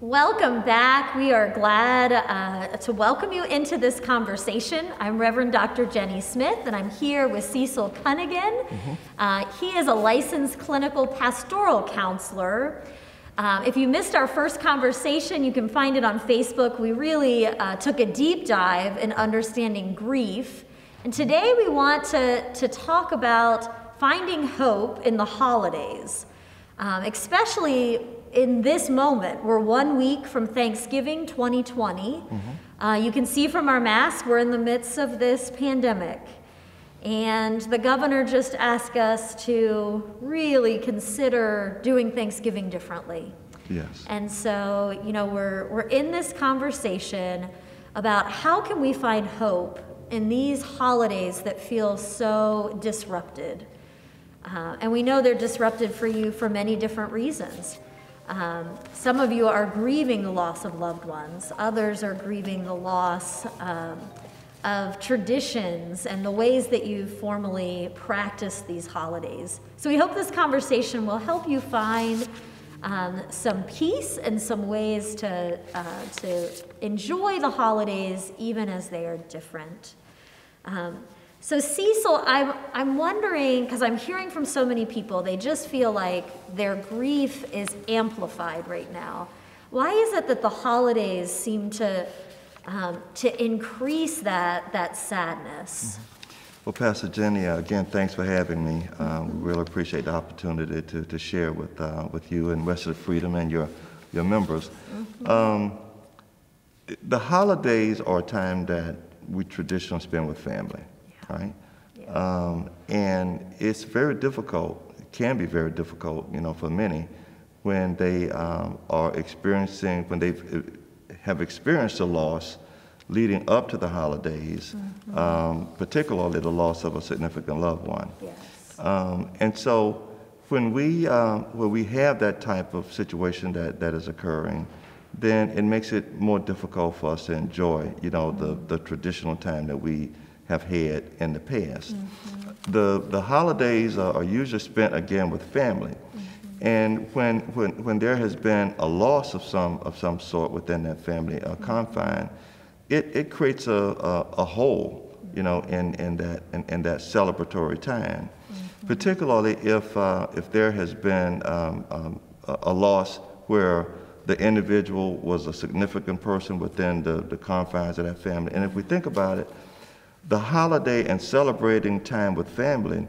Welcome back. We are glad to welcome you into this conversation. I'm Reverend Dr. Jenny Smith, and I'm here with Cecil Cunnigan. He is a licensed clinical pastoral counselor. If you missed our first conversation, you can find it on Facebook. We really took a deep dive in understanding grief. And today we want to talk about finding hope in the holidays, especially in this moment. We're 1 week from Thanksgiving 2020. You can see from our mask, we're in the midst of this pandemic. And the governor just asked us to really consider doing Thanksgiving differently. Yes. And so, you know, we're in this conversation about how can we find hope in these holidays that feel so disrupted. And we know they're disrupted for you for many different reasons. Some of you are grieving the loss of loved ones. Others are grieving the loss of traditions and the ways that you formally practice these holidays. So we hope this conversation will help you find some peace and some ways to enjoy the holidays even as they are different. So Cecil, I'm wondering, because I'm hearing from so many people, they just feel like their grief is amplified right now. Why is it that the holidays seem to increase that sadness? Well, Pastor Jenny, again, thanks for having me. We really appreciate the opportunity to share with you and Rest of Freedom and your members. The holidays are a time that we traditionally spend with family. Right? Yeah. And it's very difficult, it can be very difficult, you know, for many when they are experiencing, when they have experienced a loss leading up to the holidays, particularly the loss of a significant loved one. Yes. And so when we have that type of situation that is occurring, then it makes it more difficult for us to enjoy, you know, the traditional time that we have had in the past. The holidays are usually spent again with family, and when there has been a loss of some sort within that family confine, it creates a hole, you know, in that celebratory time, particularly if there has been a loss where the individual was a significant person within the confines of that family. And if we think about it, the holiday and celebrating time with family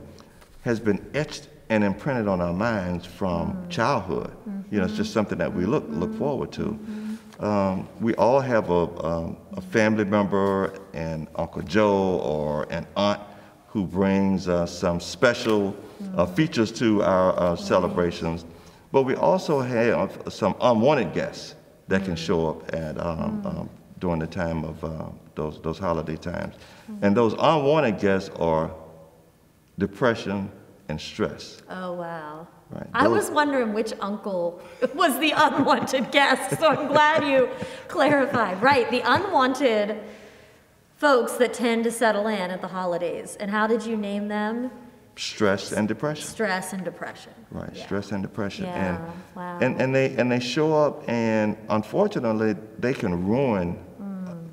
has been etched and imprinted on our minds from childhood. You know, it's just something that we look forward to. We all have a family member, an Uncle Joe or an aunt who brings some special features to our celebrations. But we also have some unwanted guests that can show up at during the time of those holiday times. And those unwanted guests are depression and stress. Oh, wow. Right. I was wondering which uncle was the unwanted guest, so I'm glad you clarified. Right, the unwanted folks that tend to settle in at the holidays. And how did you name them? Stress and depression. Stress and depression. Right, Yeah. stress and depression. Yeah. And, Wow. and they show up, and unfortunately, they can ruin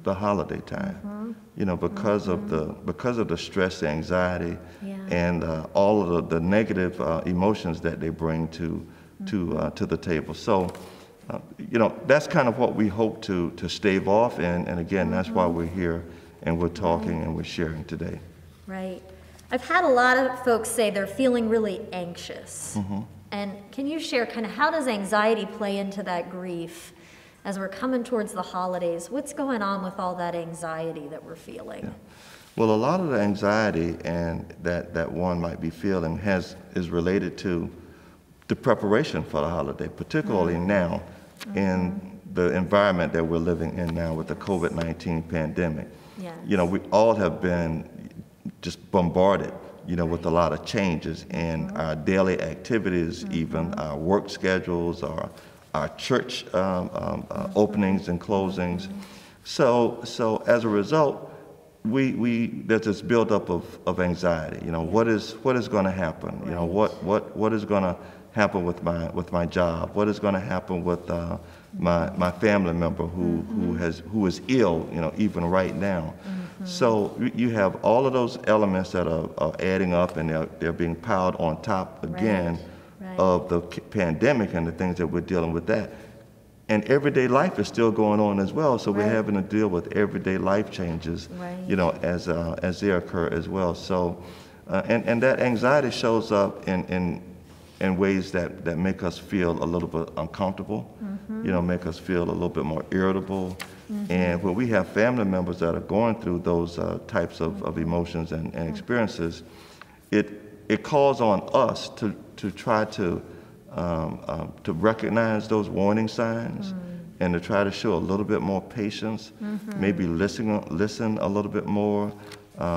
the holiday time. You know, because of the stress, the anxiety, and all of the negative emotions that they bring to the table. So, you know, that's kind of what we hope to stave off, and again, that's why we're here and we're talking and we're sharing today. Right. I've had a lot of folks say they're feeling really anxious. And can you share kind of how does anxiety play into that grief as we're coming towards the holidays? What's going on with all that anxiety that we're feeling? Yeah. Well, a lot of the anxiety and that one might be feeling is related to the preparation for the holiday, particularly now in the environment that we're living in now with the COVID-19 pandemic. Yes. You know, we all have been just bombarded, you know, with a lot of changes in our daily activities, even our work schedules, our church openings and closings. So as a result, there's this buildup of anxiety. You know, what is going to happen? You know, what is going to happen with my job? What is going to happen with my family member who is ill, even right now? So you have all of those elements that are adding up, and they're being piled on top again of the pandemic and the things that we're dealing with that. And everyday life is still going on as well, so we're having to deal with everyday life changes, as they occur as well. So, and that anxiety shows up in ways that make us feel a little bit uncomfortable, make us feel a little bit more irritable. And when we have family members that are going through those types of emotions and experiences, it calls on us to try to recognize those warning signs and to try to show a little bit more patience, maybe listen a little bit more,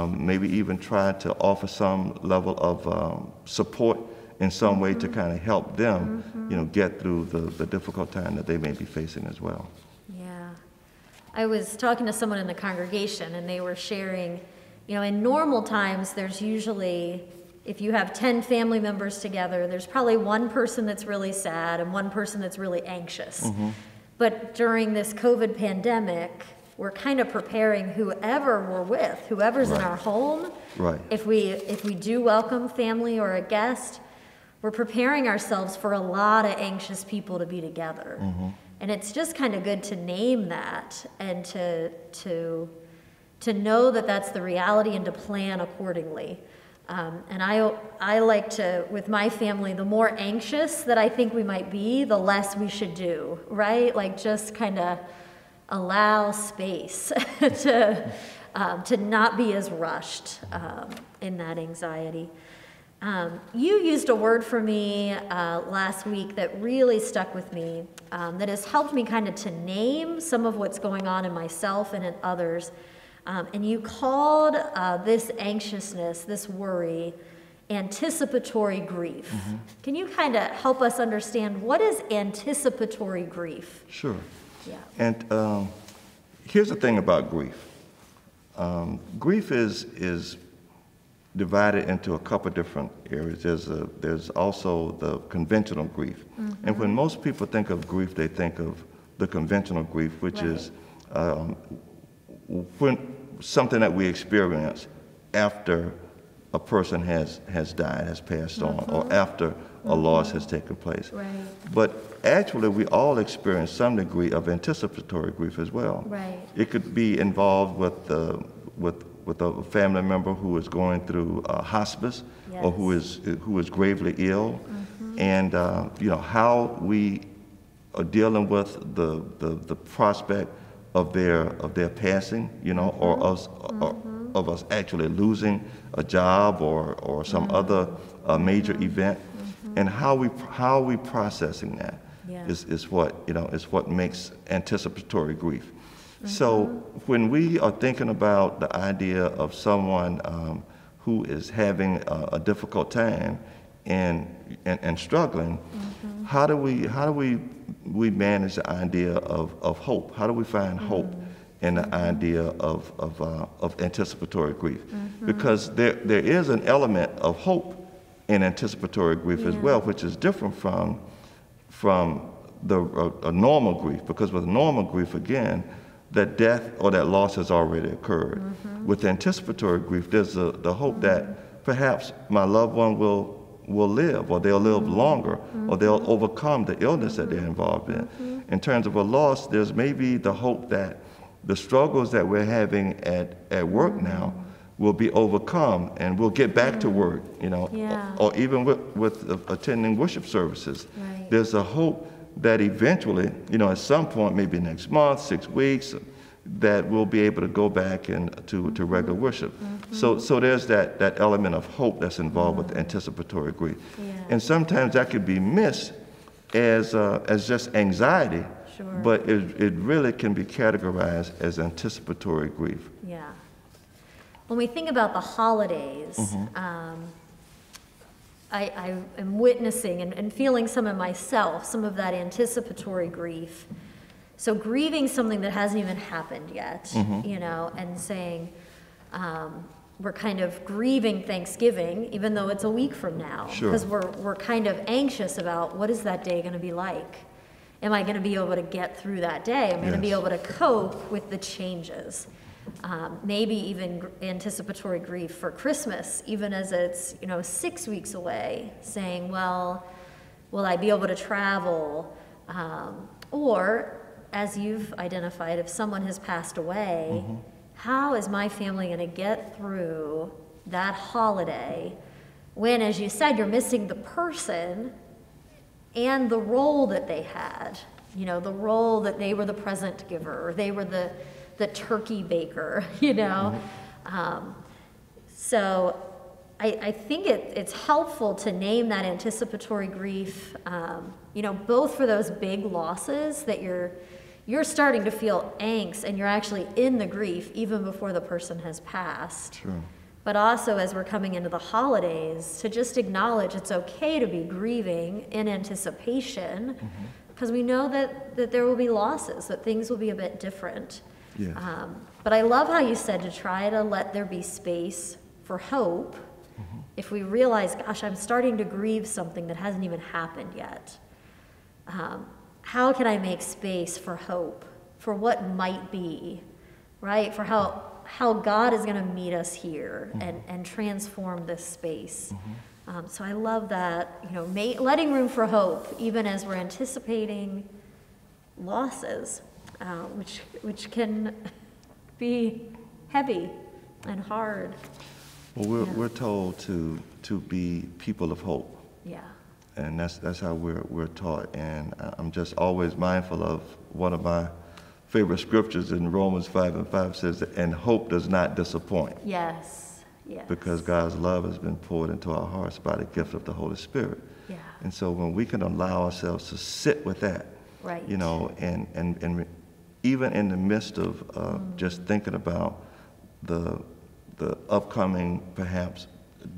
maybe even try to offer some level of support in some way to kind of help them, get through the difficult time that they may be facing as well. Yeah. I was talking to someone in the congregation, and they were sharing, in normal times, there's usually, if you have 10 family members together, there's probably one person that's really sad and one person that's really anxious. But during this COVID pandemic, we're kind of preparing whoever we're with, whoever's in our home. If we do welcome family or a guest, we're preparing ourselves for a lot of anxious people to be together. And it's just kind of good to name that and to know that that's the reality and to plan accordingly. And I like to, with my family, the more anxious that I think we might be, the less we should do, right? Like just kind of allow space to not be as rushed in that anxiety. You used a word for me last week that really stuck with me, that has helped me kind of to name some of what's going on in myself and in others. And you called this anxiousness, this worry, anticipatory grief. Can you kind of help us understand what is anticipatory grief? Sure. Yeah. And here's the thing about grief. Grief is divided into a couple different areas. There's also the conventional grief. And when most people think of grief, they think of the conventional grief, which is when something that we experience after a person has died, has passed on, or after a loss has taken place. But actually, we all experience some degree of anticipatory grief as well. It could be involved with a family member who is going through hospice, or who is gravely ill, and how we are dealing with the prospect of their passing, or of us actually losing a job or some other major event, and how we processing that is what makes anticipatory grief. So when we are thinking about the idea of someone who is having a difficult time and struggling, how do we manage the idea of hope? How do we find hope in the idea of anticipatory grief? Because there is an element of hope in anticipatory grief as well, which is different from a normal grief. Because with normal grief, again, that death or that loss has already occurred. With anticipatory grief, there's the hope that perhaps my loved one will live, or they'll live longer, or they'll overcome the illness that they're involved in. In terms of a loss, there's maybe the hope that the struggles that we're having at work now will be overcome, and we'll get back to work, or even with attending worship services. There's a hope that eventually, at some point, maybe next month, 6 weeks, that we'll be able to go back to regular worship. So there's that element of hope that's involved with anticipatory grief. And sometimes that could be missed as just anxiety, but it really can be categorized as anticipatory grief. Yeah. When we think about the holidays, I am witnessing and feeling some of myself, some of that anticipatory grief. So grieving something that hasn't even happened yet, and saying, we're kind of grieving Thanksgiving, even though it's a week from now, Sure. because we're kind of anxious about what is that day going to be like? Am I going to be able to get through that day? Am I going to be Yes. able to cope with the changes? Maybe even anticipatory grief for Christmas, even as it's 6 weeks away, saying, well, will I be able to travel? Or, as you've identified, if someone has passed away, how is my family going to get through that holiday when, as you said, you're missing the person and the role that they had, the role that they were the present giver, or they were the turkey baker, So I think it's helpful to name that anticipatory grief, both for those big losses that you're starting to feel angst and you're actually in the grief even before the person has passed. True. But also as we're coming into the holidays, to just acknowledge it's okay to be grieving in anticipation, because we know that there will be losses, that things will be a bit different. Yes. But I love how you said to try to let there be space for hope. If we realize, gosh, I'm starting to grieve something that hasn't even happened yet, how can I make space for hope, for what might be, right? For how God is going to meet us here and transform this space. So I love that, letting room for hope, even as we're anticipating losses, which can be heavy and hard. Well, we're told to be people of hope. Yeah. And that's how we're taught. And I'm just always mindful of one of my favorite scriptures in Romans 5:5 says, and hope does not disappoint. Yes. Yes. Because God's love has been poured into our hearts by the gift of the Holy Spirit. Yeah. And so when we can allow ourselves to sit with that, Right. and even in the midst of just thinking about the upcoming, perhaps,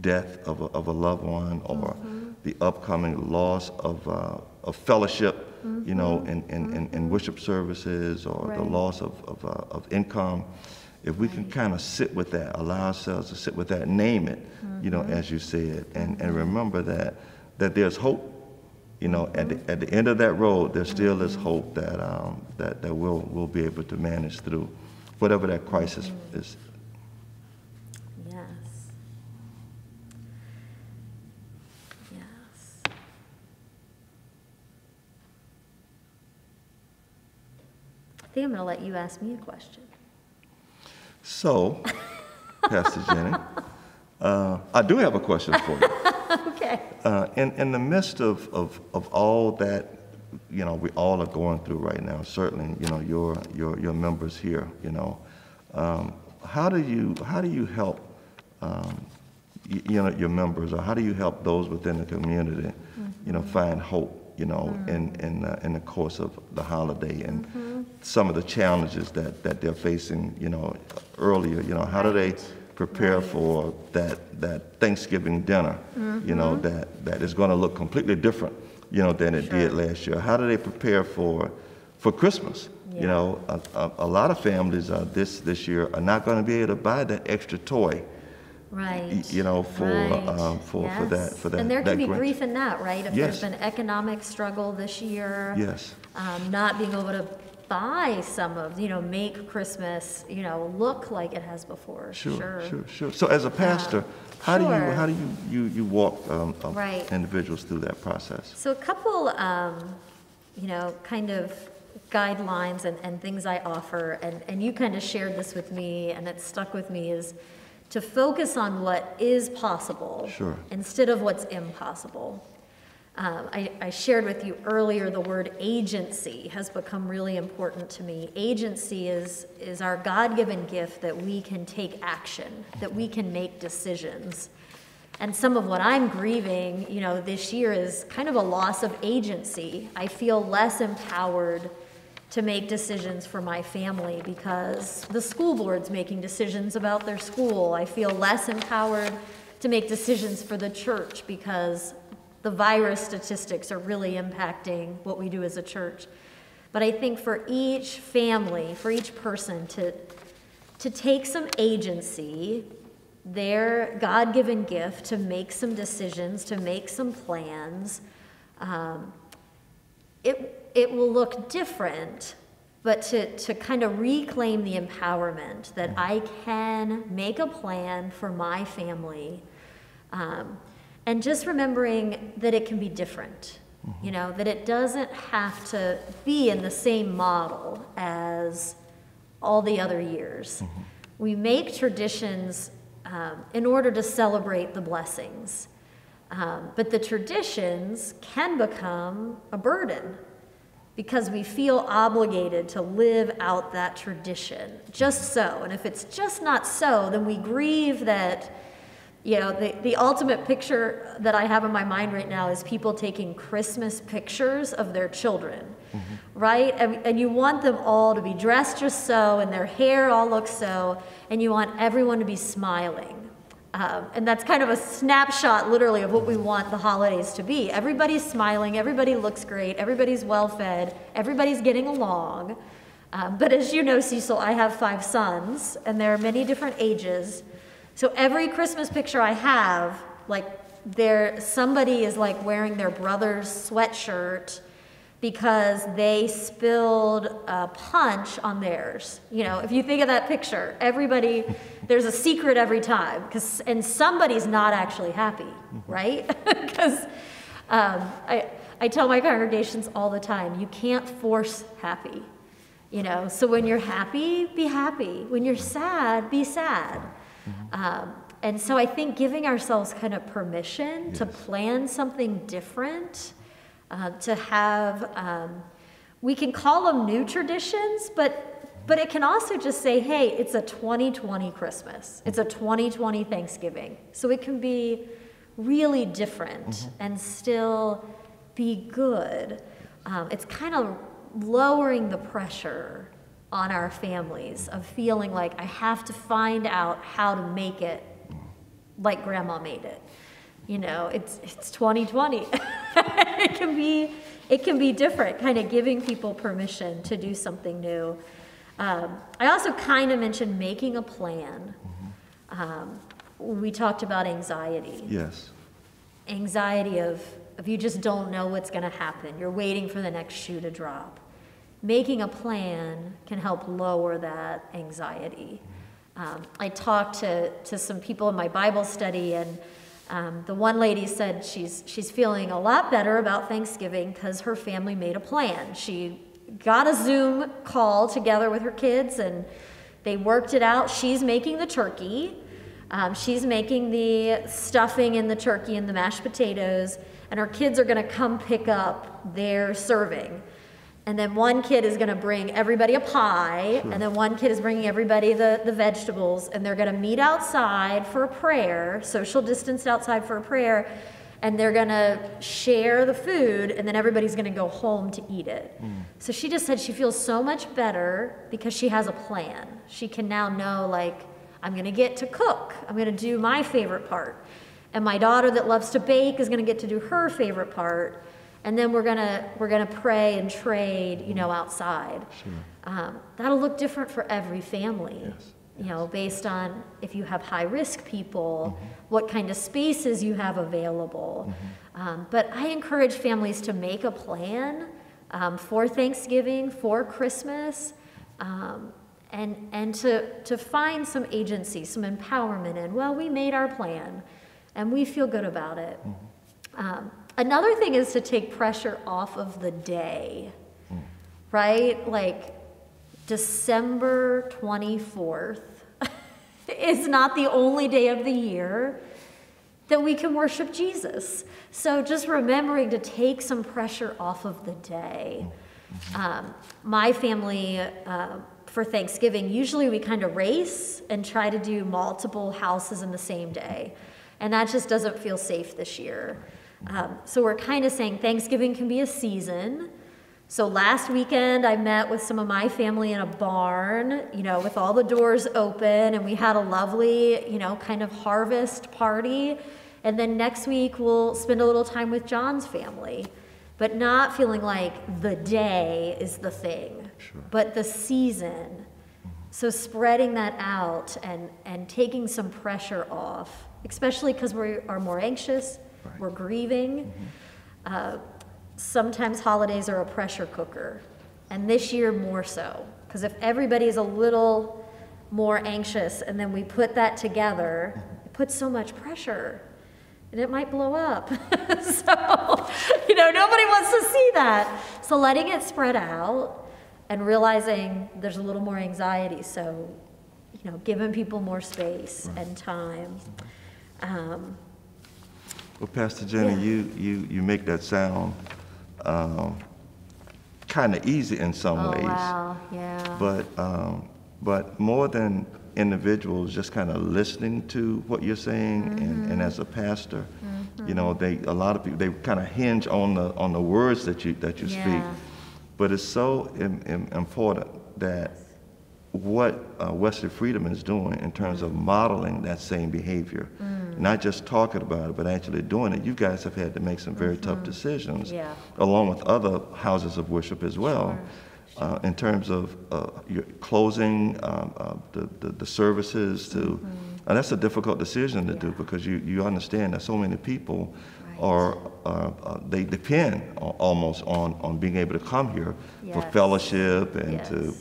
death of a loved one, or the upcoming loss of fellowship, in worship services, or the Right. loss of income. If we can kind of sit with that, allow ourselves to sit with that, name it, as you said, and remember that there's hope. At the end of that road, there still is hope that we'll be able to manage through whatever that crisis is. Yes. Yes. I think I'm going to let you ask me a question. So, Pastor Jenny, I do have a question for you. Okay. In the midst of all that, we all are going through right now, certainly, your members here, how do you help, your members, or how do you help those within the community, find hope, in the course of the holiday and some of the challenges that they're facing, earlier, how do they prepare for that Thanksgiving dinner, that is going to look completely different, than it did last year? How do they prepare for Christmas? Yeah. A lot of families this year are not going to be able to buy that extra toy. Right. For that. And there can be Grinch. grief in that, right? If Yes. there's been economic struggle this year, Yes. not being able to buy some of, make Christmas, look like it has before. Sure. So as a pastor, how do Sure. you walk Right. individuals through that process? So a couple, kind of guidelines and things I offer, and you kind of shared this with me, and it stuck with me, is to focus on what is possible Sure. instead of what's impossible. I shared with you earlier the word agency has become really important to me. Agency is our God-given gift that we can take action, that we can make decisions. And some of what I'm grieving, this year is kind of a loss of agency. I feel less empowered to make decisions for my family because the school board's making decisions about their school. I feel less empowered to make decisions for the church because the virus statistics are really impacting what we do as a church. But I think for each family, for each person to take some agency their God-given gift to make some decisions, to make some plans. It will look different, but to kind of reclaim the empowerment that I can make a plan for my family, and just remembering that it can be different, that it doesn't have to be in the same model as all the other years. We make traditions in order to celebrate the blessings, but the traditions can become a burden, because we feel obligated to live out that tradition just so. And if it's just not so, then we grieve that, the ultimate picture that I have in my mind right now is people taking Christmas pictures of their children, right? And you want them all to be dressed just so, and their hair all looks so, and you want everyone to be smiling. And that's kind of a snapshot, literally, of what we want the holidays to be. Everybody's smiling, everybody looks great, everybody's well-fed, everybody's getting along. But as you know, Cecil, I have 5 sons, and there are many different ages. So every Christmas picture I have, somebody is wearing their brother's sweatshirt because they spilled a punch on theirs. If you think of that picture, there's a secret every time, and somebody's not actually happy, right? Because I tell my congregations all the time, you can't force happy, So when you're happy, be happy. When you're sad, be sad. And so I think giving ourselves kind of permission to plan something different, to have, we can call them new traditions, but it can also just say, hey, it's a 2020 Christmas. It's a 2020 Thanksgiving. So it can be really different and still be good. It's kind of lowering the pressure on our families of feeling like I have to find out how to make it like Grandma made it. It's 2020. It can be different, kind of giving people permission to do something new. I also kind of mentioned making a plan. We talked about anxiety. Yes. Anxiety of you just don't know what's going to happen. You're waiting for the next shoe to drop. Making a plan can help lower that anxiety. I talked to some people in my Bible study, and the one lady said she's feeling a lot better about Thanksgiving because her family made a plan. She got a Zoom call together with her kids, and they worked it out. She's making the turkey. She's making the stuffing in the turkey and the mashed potatoes, and her kids are going to come pick up their serving. And then one kid is going to bring everybody a pie, and then one kid is bringing everybody the vegetables, and they're going to meet outside for a prayer, social distanced outside for a prayer, and they're going to share the food, and then everybody's going to go home to eat it. So she just said she feels so much better because she has a plan. She can now know, I'm going to get to cook. I'm going to do my favorite part. And my daughter that loves to bake is going to get to do her favorite part. And then we're gonna pray and trade, outside. Sure. That'll look different for every family. Yes. Based on if you have high risk people, what kind of spaces you have available. But I encourage families to make a plan for Thanksgiving, for Christmas, and to find some agency, some empowerment in. Well, we made our plan, and we feel good about it. Another thing is to take pressure off of the day, right? December 24th is not the only day of the year that we can worship Jesus. So just remembering to take some pressure off of the day. My family, for Thanksgiving, usually we kind of race and try to do multiple houses in the same day. And that just doesn't feel safe this year. So we're kind of saying Thanksgiving can be a season. So last weekend I met with some of my family in a barn, with all the doors open, and we had a lovely, kind of harvest party. And then next week we'll spend a little time with John's family, but not feeling like the day is the thing, but the season So spreading that out and taking some pressure off, especially because we are more anxious, Right. we're grieving. Sometimes holidays are a pressure cooker, and this year more so, because if everybody is a little more anxious and then we put that together, it puts so much pressure and it might blow up. So, nobody wants to see that. So letting it spread out and realizing there's a little more anxiety, so, giving people more space and time. Well, Pastor Jenny, you make that sound kind of easy in some ways. Wow, yeah. But more than individuals just kind of listening to what you're saying, and as a pastor, a lot of people, they kind of hinge on the words that you speak. But it's so important that what Wesley Freedom is doing in terms of modeling that same behavior, not just talking about it, but actually doing it. You guys have had to make some very tough decisions, along with other houses of worship as well, in terms of your closing the services to. And that's a difficult decision to do, because you understand that so many people they depend almost on being able to come here for fellowship and to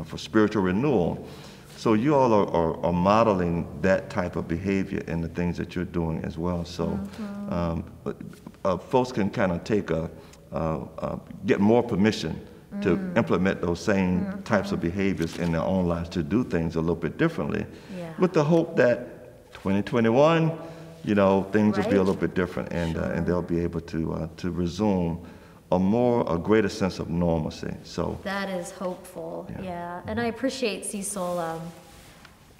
for spiritual renewal. So you all are modeling that type of behavior in the things that you're doing as well. So folks can kind of get more permission to implement those same types of behaviors in their own lives, to do things a little bit differently, with the hope that 2021, things will be a little bit different, and they'll be able to resume a greater sense of normalcy. So that is hopeful. Yeah. And I appreciate Cecil.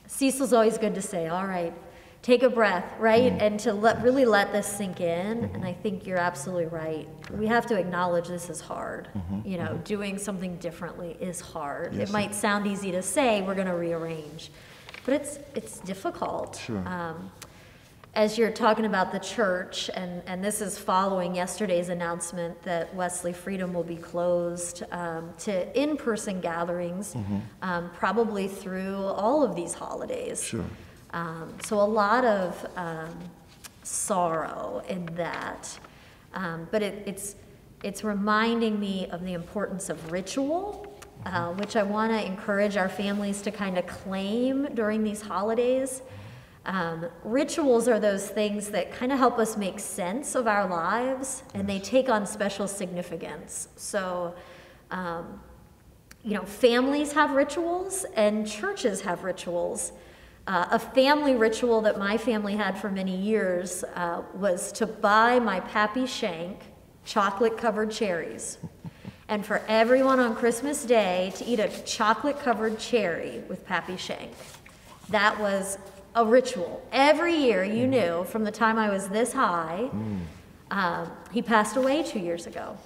Cecil's always good to say, all right, take a breath, right? And to really let this sink in. And I think you're absolutely right. We have to acknowledge this is hard. Doing something differently is hard. Yes, it might sound easy to say we're going to rearrange, but it's difficult. Sure. As you're talking about the church, and this is following yesterday's announcement that Wesley Freedom will be closed to in-person gatherings, probably through all of these holidays. Sure. So a lot of sorrow in that, but it's reminding me of the importance of ritual, which I want to encourage our families to kind of claim during these holidays. Rituals are those things that kind of help us make sense of our lives, and they take on special significance. So, families have rituals and churches have rituals. A family ritual that my family had for many years was to buy my Pappy Shank chocolate-covered cherries. And for everyone on Christmas Day to eat a chocolate-covered cherry with Pappy Shank. That was a ritual. Every year, you knew, from the time I was this high, he passed away 2 years ago.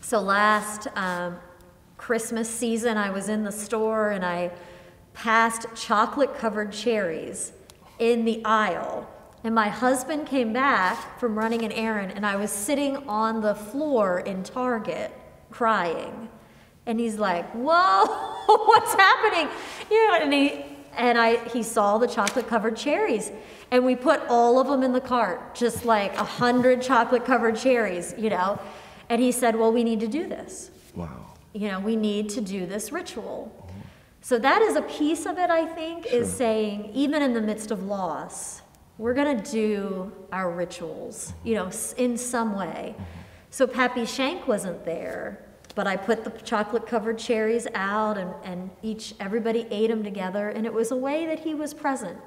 So last Christmas season, I was in the store and I passed chocolate-covered cherries in the aisle. And my husband came back from running an errand, and I was sitting on the floor in Target crying. And he's like, whoa, what's happening? And he saw the chocolate-covered cherries, and we put all of them in the cart, just like 100 chocolate-covered cherries, And he said, well, we need to do this. Wow. We need to do this ritual. So that is a piece of it, I think, is saying, even in the midst of loss, we're going to do our rituals, in some way. So Pappy Shank wasn't there, but I put the chocolate-covered cherries out, and everybody ate them together, and it was a way that he was present.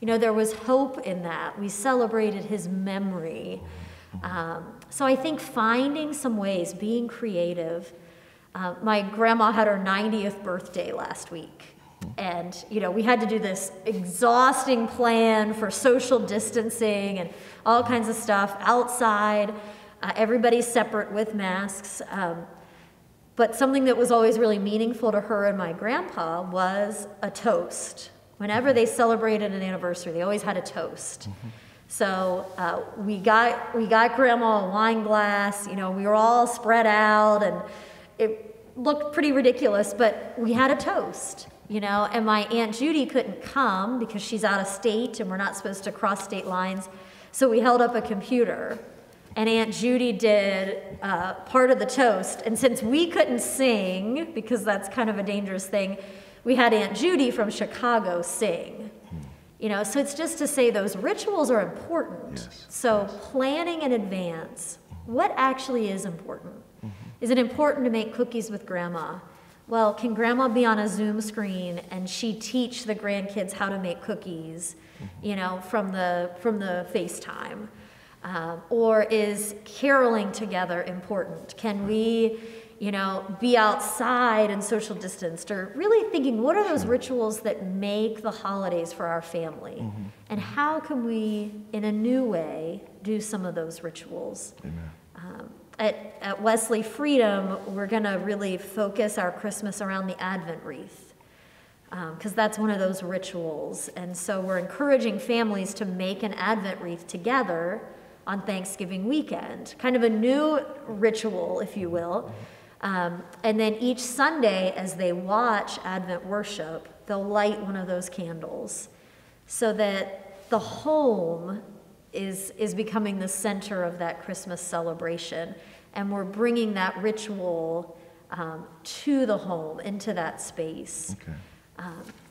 There was hope in that. We celebrated his memory. So I think finding some ways, being creative. My grandma had her 90th birthday last week, and we had to do this exhausting plan for social distancing and all kinds of stuff outside. Everybody's separate with masks. But something that was always really meaningful to her and my grandpa was a toast. Whenever they celebrated an anniversary, they always had a toast. So we got Grandma a wine glass. We were all spread out, and it looked pretty ridiculous, but we had a toast. and my Aunt Judy couldn't come because she's out of state and we're not supposed to cross state lines. So we held up a computer and Aunt Judy did part of the toast. And since we couldn't sing, because that's kind of a dangerous thing, we had Aunt Judy from Chicago sing. So it's just to say those rituals are important. Yes. So planning in advance, what actually is important? Is it important to make cookies with grandma? Well, can grandma be on a Zoom screen and she teach the grandkids how to make cookies, from the FaceTime? Or is caroling together important? Can we, be outside and social distanced? Or really thinking, what are those rituals that make the holidays for our family? And how can we, in a new way, do some of those rituals? Amen. At Wesley Freedom, we're going to really focus our Christmas around the Advent wreath, because that's one of those rituals. And so we're encouraging families to make an Advent wreath together on Thanksgiving weekend, kind of a new ritual, if you will. And then each Sunday, as they watch Advent worship, they'll light one of those candles so that the home is becoming the center of that Christmas celebration. And we're bringing that ritual to the home, into that space. Okay.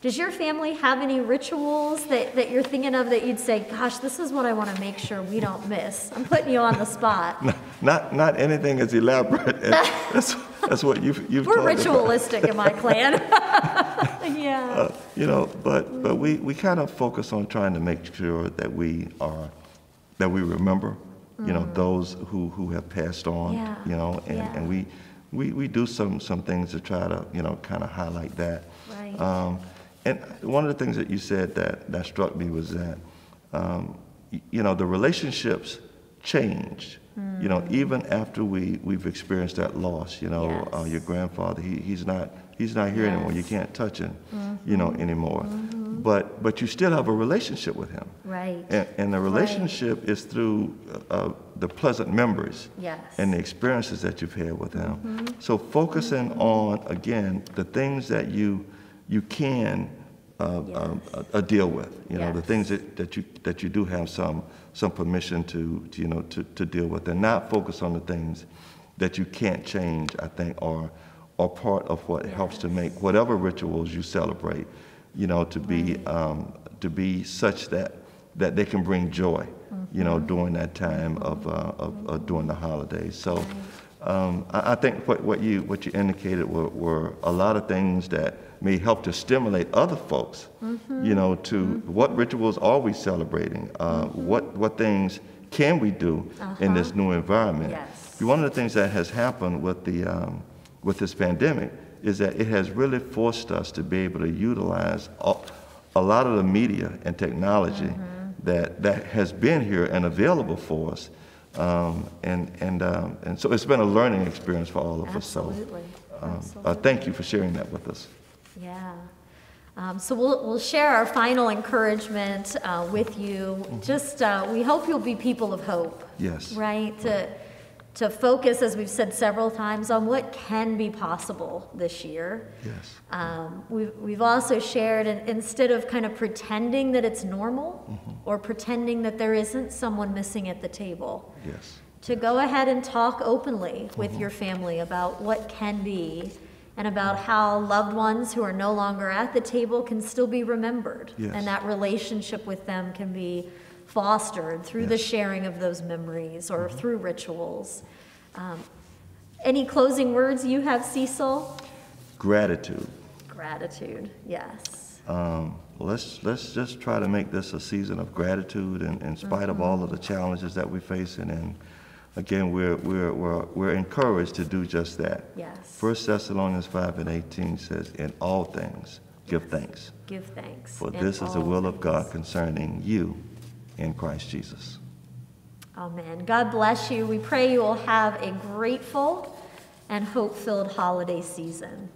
Does your family have any rituals that you're thinking of that you'd say, gosh, this is what I want to make sure we don't miss? I'm putting you on the spot. Not anything as elaborate as that's what you've We're talked ritualistic about. in my clan. Yeah. But we kind of focus on trying to make sure that we remember, those who have passed on, Yeah. and we do some things to try to, kind of highlight that. Right. And one of the things that you said that struck me was that, the relationships changed, even after we've experienced that loss. Yes. Your grandfather, he's not here anymore. You can't touch him, anymore. But you still have a relationship with him. Right. And the relationship is through the pleasant memories Yes. and the experiences that you've had with him. So focusing on, again, the things that you can deal with, the Yes. things that you do have some permission to deal with, and not focus on the things that you can't change. I think are part of what helps to make whatever rituals you celebrate, to be such that they can bring joy, during that time of during the holidays. So. I think what you indicated were a lot of things that may help to stimulate other folks, to what rituals are we celebrating? What things can we do in this new environment? Yes. One of the things that has happened with this pandemic is that it has really forced us to be able to utilize a lot of the media and technology that has been here and available for us. And so it's been a learning experience for all of Absolutely. us. So thank you for sharing that with us. Yeah. So we'll share our final encouragement with you. Just we hope you'll be people of hope. Yes. Right? To focus, as we've said several times, on what can be possible this year. Yes. We've also shared, instead of kind of pretending that it's normal or pretending that there isn't someone missing at the table, Yes. to go ahead and talk openly with your family about what can be, and about how loved ones who are no longer at the table can still be remembered. Yes. And that relationship with them can be fostered through the sharing of those memories or through rituals. Any closing words you have, Cecil? Gratitude. Gratitude, yes. Let's just try to make this a season of gratitude, in spite of all of the challenges that we're facing. And again, we're encouraged to do just that. Yes. 1 Thessalonians 5:18 says, "In all things, give thanks. Give thanks. For in this is the all will of things." God concerning you in Christ Jesus." Amen. God bless you. We pray you will have a grateful and hope-filled holiday season.